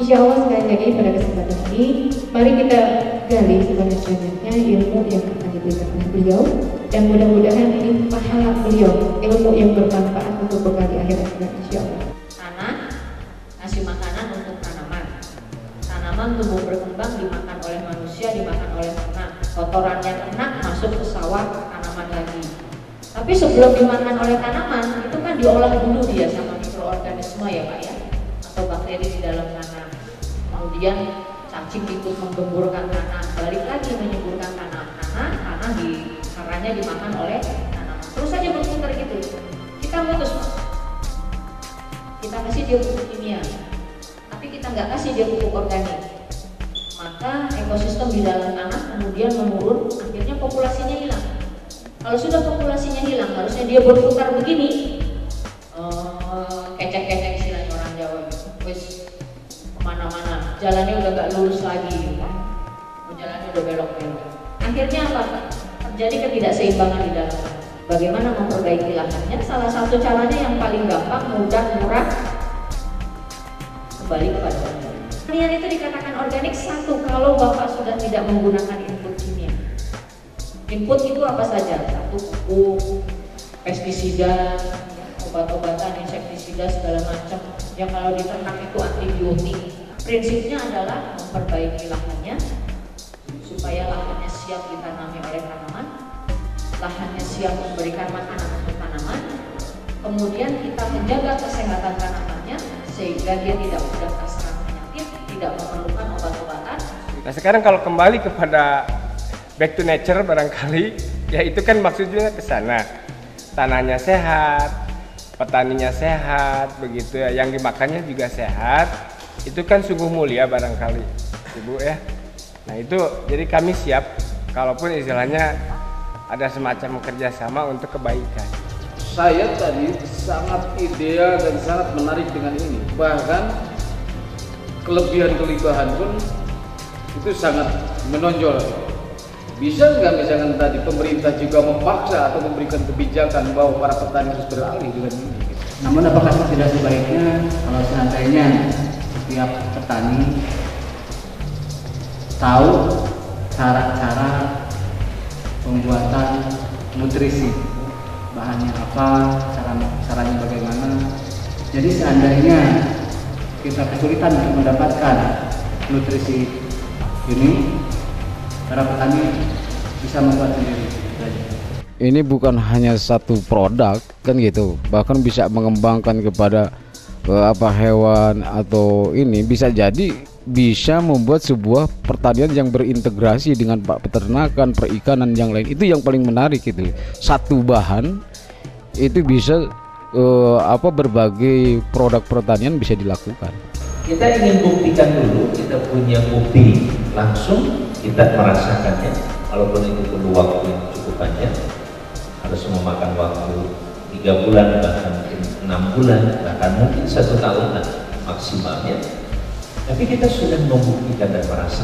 Insya Allah sekali lagi pada kesempatan ini, mari kita gali sebanyak-banyaknya ilmu yang akan diberikan oleh beliau, dan mudah-mudahan ini pahala beliau, ilmu yang bermanfaat untuk bekal di akhirat kita, insya Allah. Tanah, ngasih makanan untuk tanaman. Tanaman tumbuh berkembang, dimakan oleh manusia, dimakan oleh ternak. Kotorannya ternak masuk ke sawah tanaman lagi. Tapi sebelum dimakan oleh tanaman, itu kan diolah dulu dia sama mikroorganisme ya Pak ya, atau bakteri di dalam tanah. Kemudian cacing ikut menggemburkan tanah, balik lagi menyuburkan tanah di akarnya dimakan oleh tanaman. Terus saja berputar gitu. Kita mutus Pak. Kita kasih dia pupuk kimia, tapi kita nggak kasih dia pupuk organik. Maka ekosistem di dalam tanah kemudian menurun, akhirnya populasinya hilang. Kalau sudah populasinya hilang, harusnya dia berputar begini, kecek-kecek istilahnya orang Jawa, wis kemana-mana, jalannya udah gak lurus lagi, jalannya udah belok-belok. Akhirnya apa? Terjadi ketidakseimbangan di dalam tanah. Bagaimana memperbaiki lahannya? Salah satu caranya yang paling gampang, mudah, murah, kembali kepada organik. Pertanian itu dikatakan organik satu kalau Bapak sudah tidak menggunakan input kimia. Input itu apa saja? Satu, pupuk, pestisida, obat-obatan, insektisida segala macam. Yang kalau di ternak itu antibiotik. Prinsipnya adalah memperbaiki lahannya supaya lahannya siap ditanami oleh tanaman, lahannya siap memberikan makanan untuk tanaman. Kemudian kita menjaga kesehatan tanamannya sehingga dia tidak mudah terserang penyakit, tidak memerlukan obat-obatan. Nah sekarang kalau kembali kepada back to nature barangkali, ya itu kan maksudnya ke sana. Tanahnya sehat, petaninya sehat, begitu ya. Yang dimakannya juga sehat. Itu kan sungguh mulia barangkali, Ibu ya. Nah itu jadi kami siap, kalaupun istilahnya ada semacam kerjasama untuk kebaikan. Saya tadi sangat ideal dan sangat menarik dengan ini. Bahkan kelebihan-kelebihan pun itu sangat menonjol. Bisa nggak misalkan tadi pemerintah juga memaksa atau memberikan kebijakan bahwa para petani harus beralih dengan ini? Namun apakah tidak sebaiknya kalau seandainya setiap petani tahu cara-cara pembuatan nutrisi, bahannya apa, caranya bagaimana. Jadi seandainya kita kesulitan untuk mendapatkan nutrisi ini, para petani bisa membuat sendiri. Ini bukan hanya satu produk kan gitu, bahkan bisa mengembangkan kepada hewan atau ini bisa jadi bisa membuat sebuah pertanian yang berintegrasi dengan peternakan, perikanan yang lain. Itu yang paling menarik itu. Satu bahan itu bisa berbagai produk pertanian bisa dilakukan. Kita ingin buktikan dulu, kita punya bukti langsung, kita merasakannya. Walaupun itu perlu waktu yang cukup panjang, harus memakan waktu 3 bulan, bahkan mungkin 6 bulan, bahkan mungkin 1 tahun maksimalnya. Tapi kita sudah membuktikan dan merasa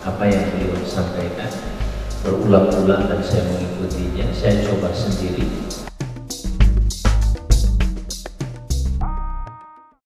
apa yang beliau sampaikan berulang-ulang dan saya mengikutinya, saya coba sendiri.